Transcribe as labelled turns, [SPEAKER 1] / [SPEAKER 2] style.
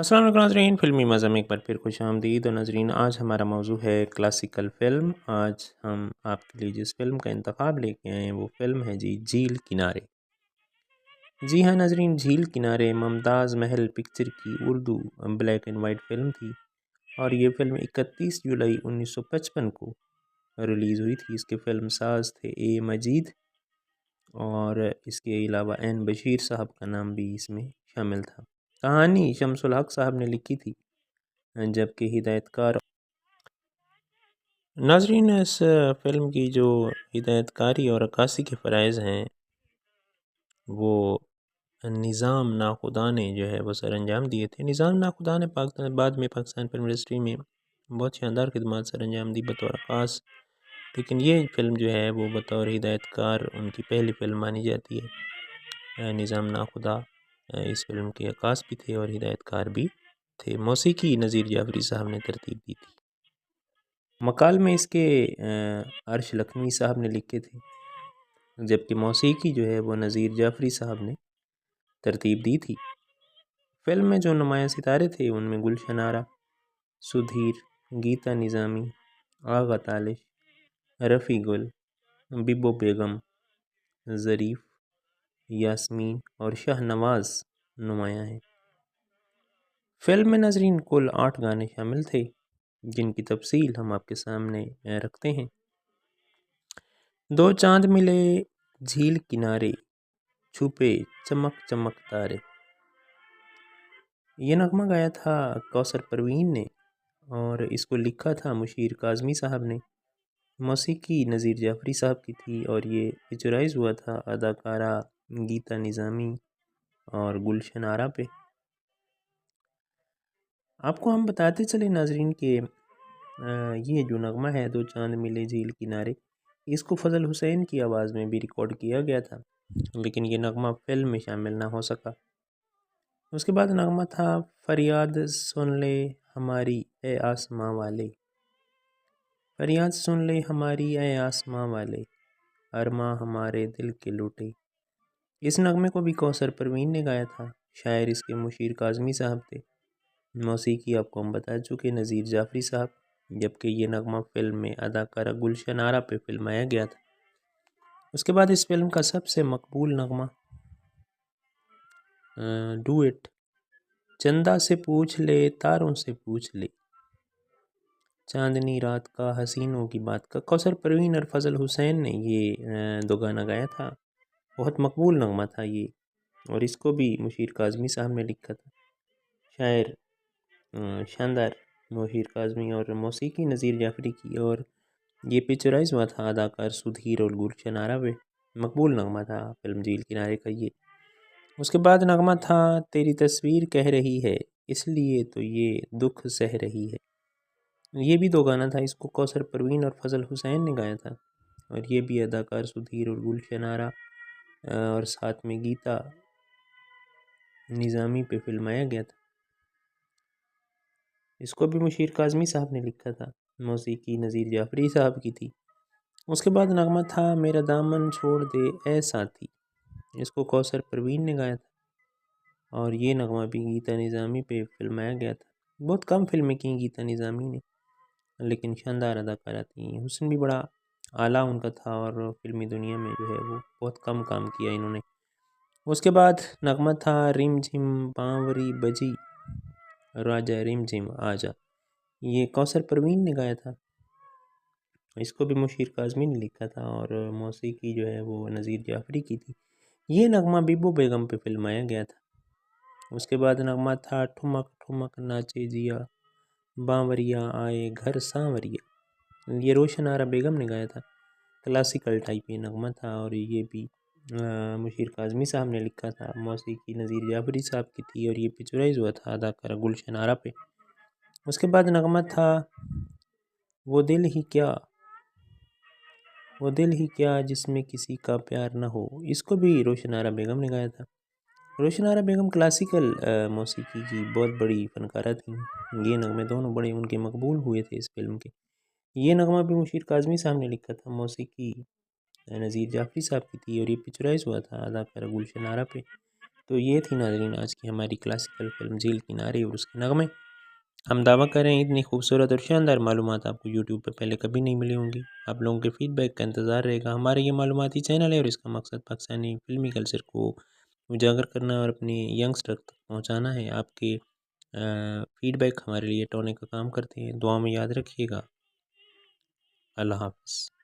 [SPEAKER 1] अस्सलाम वालेकुम नाज़रीन, फ़िल्मी मज़ा में एक बार फिर खुशामदीद। और नाज़रीन, आज हमारा मौजू है क्लासिकल फ़िल्म। आज हम आपके लिए जिस फ़िल्म का इंतखाब लेके आए हैं वो फ़िल्म है जी झील किनारे। जी हाँ नाज़रीन, झील किनारे मुमताज़ महल पिक्चर की Urdu black and white film थी और ये फ़िल्म 31 जुलाई 1955 को रिलीज़ हुई थी। इसके फ़िल्म साज थे ए मजीद और इसके अलावा एन बशीर साहब का नाम भी इसमें शामिल था। कहानी शम्सुल हक साहब ने लिखी थी, जबकि हिदायतकार नाज़रीन इस फ़िल्म की जो हिदायतकारी और अक्कासी के फ़राइज़ हैं वो निज़ाम नाखुदा ने जो है वो सर अंजाम दिए थे। निज़ाम नाखुदा ने बाद में पाकिस्तान फ़िल्म इंडस्ट्री में बहुत शानदार खिदमत सर अंजाम दी बतौर ख़ास, लेकिन ये फ़िल्म जो है वो बतौर हिदायतकार उनकी पहली फ़िल्म मानी जाती है। निज़ाम नाखुदा इस फ़िल्म के अक्कास भी थे और हिदायतकार भी थे। मौसीकी नज़ीर जाफ़री साहब ने तरतीब दी थी। मकाल में इसके अर्श लखनवी साहब ने लिखे थे, जबकि मौसीकी जो है वो नज़ीर जाफ़री साहब ने तरतीब दी थी। फ़िल्म में जो नुमाया सितारे थे उनमें गुलशन आरा, सुधीर, गीता निज़ामी, आगा तालिश, रफ़ी गुल, बिबो बेगम, ज़रीफ़, यास्मीन और शाहनवाज़ नुमाया हैं। फ़िल्म में नाज़रीन कुल 8 गाने शामिल थे, जिनकी तफसील हम आपके सामने रखते हैं। दो चांद मिले झील किनारे, छुपे चमक चमक तारे। ये नगमा गाया था कौसर परवीन ने और इसको लिखा था मुशीर काज़मी साहब ने। मौसीकी नज़ीर जाफ़री साहब की थी और ये पिक्चराइज़ हुआ था अदाकारा गीता निज़ामी और गुलशन आरा पे। आपको हम बताते चले नाज़रीन के ये जो नगमा है दो चांद मिले झील किनारे, इसको फ़ज़ल हुसैन की आवाज़ में भी रिकॉर्ड किया गया था, लेकिन ये नगमा फ़िल्म में शामिल ना हो सका। उसके बाद नगमा था फरियाद सुन ले हमारी ए आसमां वाले, फरियाद सुन ले हमारी ए आसमां वाले, अरमां हमारे दिल के लूटे। इस नगमे को भी कौसर परवीन ने गाया था। शायर इसके मुशीर काज़मी साहब थे। मौसीकी आपको हम बता चुके नज़ीर जाफ़री साहब, जबकि ये नगमा फ़िल्म में अदाकारा गुलशन आरा पे फिल्माया गया था। उसके बाद इस फिल्म का सबसे मकबूल नगमा डुएट, चंदा से पूछ ले तारों से पूछ ले, चांदनी रात का हसीनों की बात का, कौसर परवीन और फ़ज़ल हुसैन ने ये दो गाना गाया था। बहुत मकबूल नगमा था ये और इसको भी मुशीर काज़मी साहब ने लिखा था। शायर शानदार मुशीर काज़मी और मौसीकी नज़ीर जाफ़री की, और ये पिक्चराइज़ हुआ था अदाकार सुधीर और गुलशन आरा पे। मकबूल नगमा था फिल्म झील किनारे का ये। उसके बाद नगमा था तेरी तस्वीर कह रही है इसलिए तो ये दुख सह रही है। ये भी दो गाना था, इसको कौसर परवीन और फ़ज़ल हुसैन ने गाया था और ये भी अदाकार सुधीर और गुलशन आरा और साथ में गीता निज़ामी पे फिल्माया गया था। इसको भी मुशीर काज़मी साहब ने लिखा था। मौसीकी नज़ीर जाफ़री साहब की थी। उसके बाद नगमा था मेरा दामन छोड़ दे ए साथी, इसको कौसर परवीन ने गाया था और ये नगमा भी गीता निज़ामी पे फिल्माया गया था। बहुत कम फिल्में की गीता निज़ामी ने, लेकिन शानदार अदाकारा थी। हुस्न भी बड़ा आला उनका था और फिल्मी दुनिया में जो है वो बहुत कम काम किया इन्होंने। उसके बाद नगमा था रिम झिम बांवरी बजी राजा रिम झिम आजा, ये कौसर परवीन ने गाया था। इसको भी मुशीर काज़मी ने लिखा था और मौसीकी जो है वो नज़ीर जाफ़री की थी। ये नगमा बिबो बेगम पे फिल्माया गया था। उसके बाद नगमा था ठुमक ठुमक नाचे जिया बांवरिया आए घर सांवरिया, ये रोशन आरा बेगम ने गाया था। क्लासिकल टाइप ये नगमा था और ये भी मुशीर काज़मी साहब ने लिखा था। मौसीकी नज़ीर जाफ़री साहब की थी और ये पिक्चराइज़ हुआ था अदाकारा गुलशन आरा पे। उसके बाद नगमा था वो दिल ही क्या, वो दिल ही क्या जिसमें किसी का प्यार न हो, इसको भी रोशन आरा बेगम ने गाया था। रोशन आरा बेगम क्लासिकल मौसीकी की बहुत बड़ी फ़नकारा थी। ये नगमे दोनों बड़े उनके मकबूल हुए थे इस फिल्म के। ये नगमा भी मुशीर काज़मी साहब ने लिखा था। मौसीकी नज़ीर जाफ़री साहब की थी और ये पिक्चराइज़ हुआ था अदाकारा गुलशन आरा पे। तो ये थी नाज़रीन आज की हमारी क्लासिकल फ़िल्म झील किनारे और उसके नगमे। हम दावा कर रहे हैं इतनी खूबसूरत और शानदार मालूमात आपको यूट्यूब पर पहले कभी नहीं मिली होंगी। आप लोगों के फीडबैक का इंतज़ार रहेगा। हमारा ये मालूमाती चैनल है और इसका मकसद पाकिस्तानी फ़िल्मी कल्चर को उजागर करना और अपने यंगस्टर तक पहुँचाना है। आपके फीडबैक हमारे लिए टोने का काम करते हैं। दुआ में याद रखिएगा। अल्लाह हाफ़िज़।